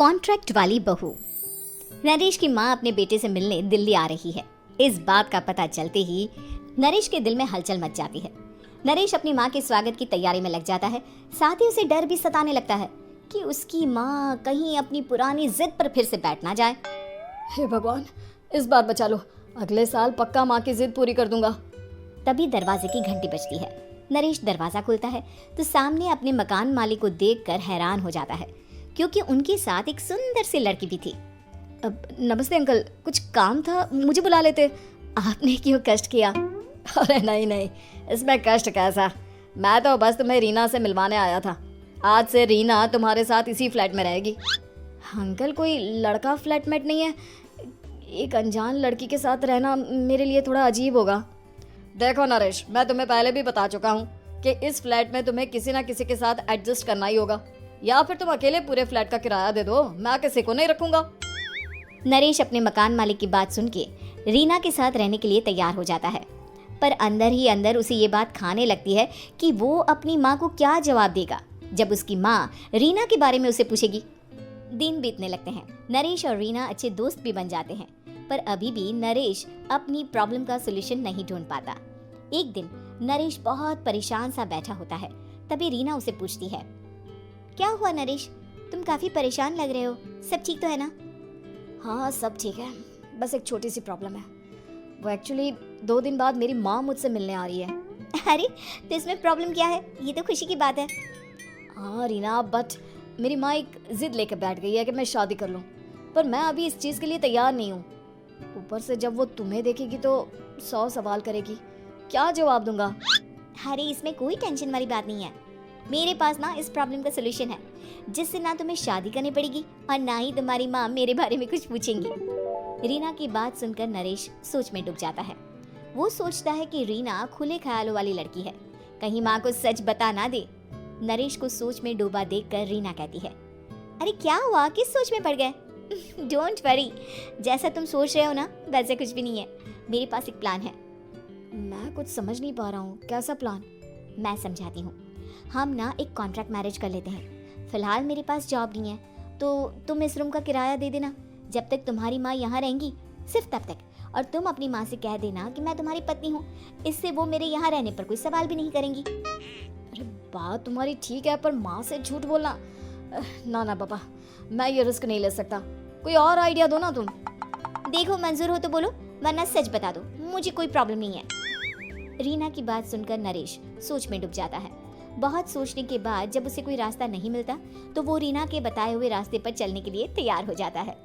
Contract वाली बहू। नरेश की माँ अपने बेटे से मिलने दिल्ली आ रही है। इस बात का पता चलते ही नरेश के दिल में हलचल मच जाती है। नरेश अपनी माँ के स्वागत की तैयारी में लग जाता है। साथ ही उसे डर भी सताने लगता है कि उसकी माँ कहीं अपनी पुरानी जिद पर फिर से बैठ ना जाए। हे भगवान, इस बार बचा लो, अगले साल पक्का माँ की जिद पूरी कर दूंगा। तभी दरवाजे की घंटी बजती है। नरेश दरवाजा खोलता है तो सामने अपने मकान मालिक को देखकर हैरान हो जाता है, क्योंकि उनके साथ एक सुंदर सी लड़की भी थी। अब नमस्ते अंकल, कुछ काम था, मुझे बुला लेते। आपने क्यों कष्ट किया? अरे नहीं, इसमें कष्ट कैसा, मैं तो बस तुम्हें रीना से मिलवाने आया था। आज से रीना तुम्हारे साथ इसी फ्लैट में रहेगी। अंकल, कोई लड़का फ्लैटमेट नहीं है? एक अनजान लड़की के साथ रहना मेरे लिए थोड़ा अजीब होगा। देखो नरेश, मैं तुम्हें पहले भी बता चुका हूँ कि इस फ्लैट में तुम्हें किसी ना किसी के साथ एडजस्ट करना ही होगा, या फिर तुम अकेले पूरे फ्लैट का किराया दे दो, मैं किसी को नहीं रखूंगा। नरेश अपने मकान मालिक की बात सुन के रीना के साथ रहने के लिए तैयार हो जाता है, पर अंदर ही अंदर उसे ये बात खाने लगती है कि वो अपनी माँ को क्या जवाब देगा जब उसकी माँ रीना के बारे में उसे पूछेगी। दिन बीतने लगते हैं। नरेश और रीना अच्छे दोस्त भी बन जाते हैं, पर अभी भी नरेश अपनी प्रॉब्लम का सोल्यूशन नहीं ढूंढ पाता। एक दिन नरेश बहुत परेशान सा बैठा होता है। तभी रीना उसे पूछती है, क्या हुआ नरेश, तुम काफी परेशान लग रहे हो, सब ठीक तो है ना? हाँ, सब ठीक है, बस एक छोटी सी प्रॉब्लम है। वो एक्चुअली 2 दिन बाद मेरी माँ मुझसे मिलने आ रही है। अरे, तो इसमें प्रॉब्लम क्या है? ये तो खुशी की बात है। हाँ रीना, बट मेरी माँ एक जिद लेकर बैठ गई है कि मैं शादी कर लूँ, पर मैं अभी इस चीज़ के लिए तैयार नहीं हूँ। ऊपर से जब वो तुम्हें देखेगी तो 100 सवाल करेगी, क्या जवाब दूंगा? अरे, इसमें कोई टेंशन वाली बात नहीं है। मेरे पास ना इस प्रॉब्लम का सोल्यूशन है, जिससे ना तुम्हें शादी करनी पड़ेगी और ना ही तुम्हारी माँ मेरे बारे में कुछ पूछेंगी। रीना की बात सुनकर नरेश सोच में डूब जाता है। वो सोचता है कि रीना खुले ख्यालों वाली लड़की है, कहीं माँ को सच बता ना दे। नरेश को सोच में डूबा देखकर रीना कहती है, अरे क्या हुआ, किस सोच में पड़ गए? डोंट वरी, जैसा तुम सोच रहे हो ना वैसे कुछ भी नहीं है। मेरे पास एक प्लान है। मैं कुछ समझ नहीं पा रहा हूँ, कैसा प्लान? मैं समझाती हूँ। हम ना एक कॉन्ट्रैक्ट मैरिज कर लेते हैं। फिलहाल मेरे पास जॉब नहीं है, तो तुम इस रूम का किराया दे देना जब तक तुम्हारी माँ यहाँ रहेंगी, सिर्फ तब तक। और तुम अपनी माँ से कह देना कि मैं तुम्हारी पत्नी हूँ, इससे वो मेरे यहाँ रहने पर कोई सवाल भी नहीं करेंगी। अरे बात तुम्हारी ठीक है, पर माँ से झूठ बोलना, ना पापा, मैं ये रिस्क नहीं ले सकता। कोई और आइडिया दो ना तुम। देखो, मंजूर हो तो बोलो, वरना सच बता दो, मुझे कोई प्रॉब्लम नहीं है। रीना की बात सुनकर नरेश सोच में डूब जाता है। बहुत सोचने के बाद जब उसे कोई रास्ता नहीं मिलता तो वो रीना के बताए हुए रास्ते पर चलने के लिए तैयार हो जाता है।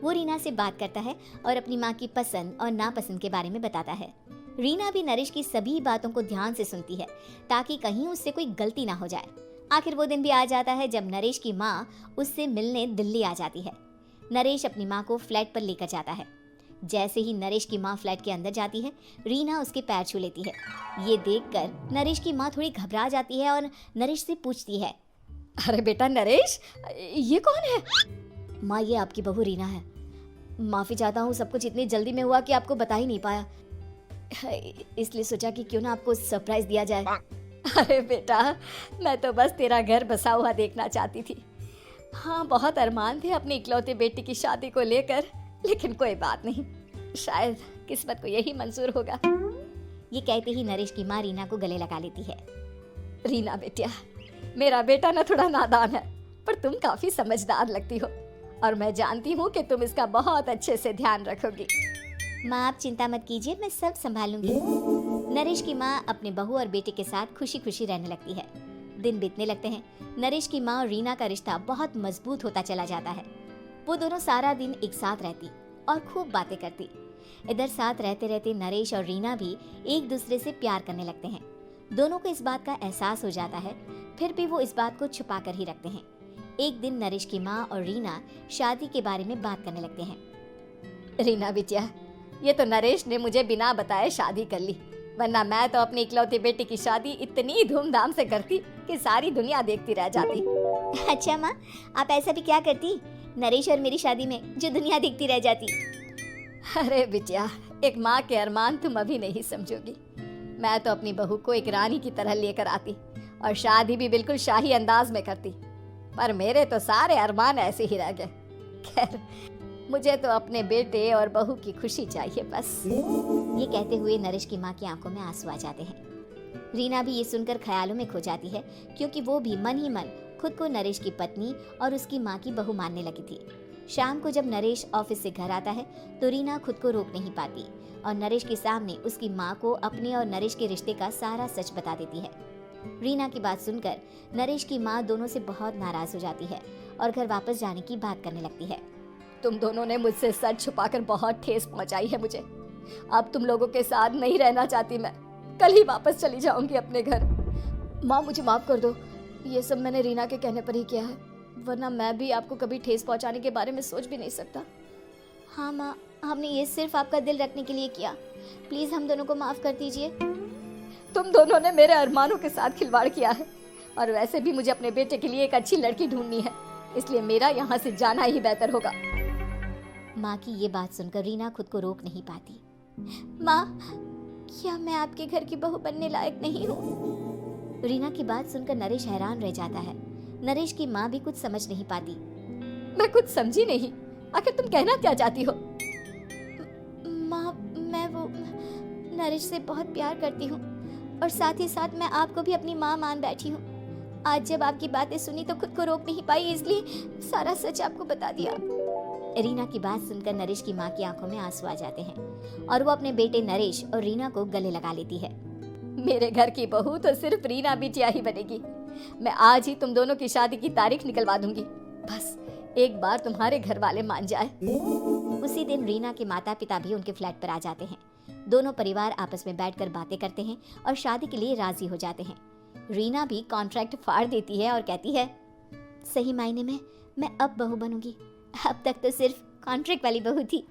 वो रीना से बात करता है और अपनी माँ की पसंद और नापसंद के बारे में बताता है। रीना भी नरेश की सभी बातों को ध्यान से सुनती है, ताकि कहीं उससे कोई गलती ना हो जाए। आखिर वो दिन भी आ जाता है जब नरेश की माँ उससे मिलने दिल्ली आ जाती है। नरेश अपनी माँ को फ्लैट पर लेकर जाता है। जैसे ही नरेश की माँ फ्लैट के अंदर जाती है, रीना उसके पैर छू लेती है। ये देखकर नरेश की माँ थोड़ी घबरा जाती है और नरेश से पूछती है, अरे बेटा नरेश, ये कौन है? माँ, ये आपकी बहू रीना है। माफ़ी चाहता हूँ, सब कुछ इतनी जल्दी में हुआ कि आपको बता ही नहीं पाया, इसलिए सोचा कि क्यों ना आपको सरप्राइज दिया जाए। अरे बेटा, मैं तो बस तेरा घर बसा हुआ देखना चाहती थी। हाँ, बहुत अरमान थे अपनी इकलौते बेटी की शादी को लेकर, लेकिन कोई बात नहीं, शायद किस्मत को यही मंजूर होगा। ये कहते ही नरेश की माँ रीना को गले लगा लेती है। रीना बेटिया, मेरा बेटा ना थोड़ा नादान है, पर तुम काफी समझदार लगती हो, और मैं जानती हूँ कि तुम इसका बहुत अच्छे से ध्यान रखोगी। माँ, आप चिंता मत कीजिए, मैं सब संभालूंगी। नरेश की माँ अपने बहू और बेटे के साथ खुशी खुशी रहने लगती है। दिन बीतने लगते हैं। नरेश की माँ और रीना का रिश्ता बहुत मजबूत होता चला जाता है। वो दोनों सारा दिन एक साथ रहती और खूब बातें करती। इधर साथ रहते रहते नरेश और रीना भी एक दूसरे से प्यार करने लगते हैं। दोनों को इस बात का एहसास हो जाता है, फिर भी वो इस बात को छुपा कर ही रखते हैं। एक दिन नरेश की माँ और रीना शादी के बारे में बात करने लगते हैं। रीना बिटिया, ये तो नरेश ने मुझे बिना बताए शादी कर ली, वरना मैं तो अपनी इकलौती बेटी की शादी इतनी धूमधाम से करती कि सारी दुनिया देखती रह जाती। अच्छा माँ, आप ऐसा भी क्या करती नरेश और मेरी शादी में जो दुनिया देखती रह जाती? अरे बिटिया, एक माँ के अरमान तुम अभी नहीं समझोगी। मैं तो अपनी बहू को एक रानी की तरह लेकर आती और शादी भी बिल्कुल शाही अंदाज में करती। पर मेरे तो सारे अरमान ऐसे ही रह गए। खैर, मुझे तो अपने बेटे और बहू की खुशी चाहिए बस। ये कहते हुए नरेश की माँ की आंखों में आंसू आ जाते हैं। रीना भी ये सुनकर ख्यालों में खो जाती है, क्योंकि वो भी मन ही मन खुद को नरेश की पत्नी और उसकी माँ की बहू मानने लगी थी। शाम को जब नरेश ऑफिस से घर आता है तो रीना खुद को रोक नहीं पाती और नरेश के सामने उसकी माँ को अपने और नरेश के रिश्ते का सारा सच बता देती है। रीना की बात सुनकर नरेश की माँ दोनों से बहुत नाराज हो जाती है और घर वापस जाने की बात करने लगती है। तुम दोनों ने मुझसे सच छुपाकर बहुत ठेस पहुंचाई है मुझे। अब तुम लोगों के साथ नहीं रहना चाहती मैं। कल ही वापस चली जाऊंगी अपने घर। माँ, मुझे माफ कर दो। ये सब मैंने रीना के कहने पर ही किया है, वरना मैं भी आपको कभी ठेस पहुंचाने के बारे में सोच भी नहीं सकता। हाँ माँ, हमने ये सिर्फ आपका दिल रखने के लिए किया। प्लीज हम दोनों को माफ कर दीजिए। तुम दोनों ने मेरे अरमानों के साथ खिलवाड़ किया है, और वैसे भी मुझे अपने बेटे के लिए एक अच्छी लड़की ढूंढनी है, इसलिए मेरा यहाँ से जाना ही बेहतर होगा। माँ की ये बात सुनकर रीना खुद को रोक नहीं पाती। माँ, क्या मैं आपके घर की बहू बनने लायक नहीं हूँ? रीना की बात सुनकर नरेश हैरान रह जाता है। नरेश की माँ भी कुछ समझ नहीं पाती। मैं कुछ समझी नहीं, आखिर तुम कहना क्या चाहती हो? माँ, मैं वो नरेश से बहुत प्यार करती हूँ और साथ ही साथ मैं आपको भी अपनी माँ मान बैठी हूँ। आज जब आपकी बातें सुनी तो खुद को रोक नहीं पाई, इसलिए सारा सच आपको बता दिया। रीना की बात सुनकर नरेश की माँ की आंखों में आंसू आ जाते हैं और वो अपने बेटे नरेश और रीना को गले लगा लेती है। मेरे घर की बहू तो सिर्फ रीना बिटिया ही बनेगी। मैं आज ही तुम दोनों की शादी की तारीख निकलवा दूंगी, बस एक बार तुम्हारे घर वाले मान जाए। उसी दिन रीना के माता पिता भी उनके फ्लैट पर आ जाते हैं। दोनों परिवार आपस में बैठकर बातें करते हैं और शादी के लिए राजी हो जाते हैं। रीना भी कॉन्ट्रैक्ट फाड़ देती है और कहती है, सही मायने में मैं अब बहू बनूंगी। अब तक तो सिर्फ कॉन्ट्रैक्ट वाली बहू थी।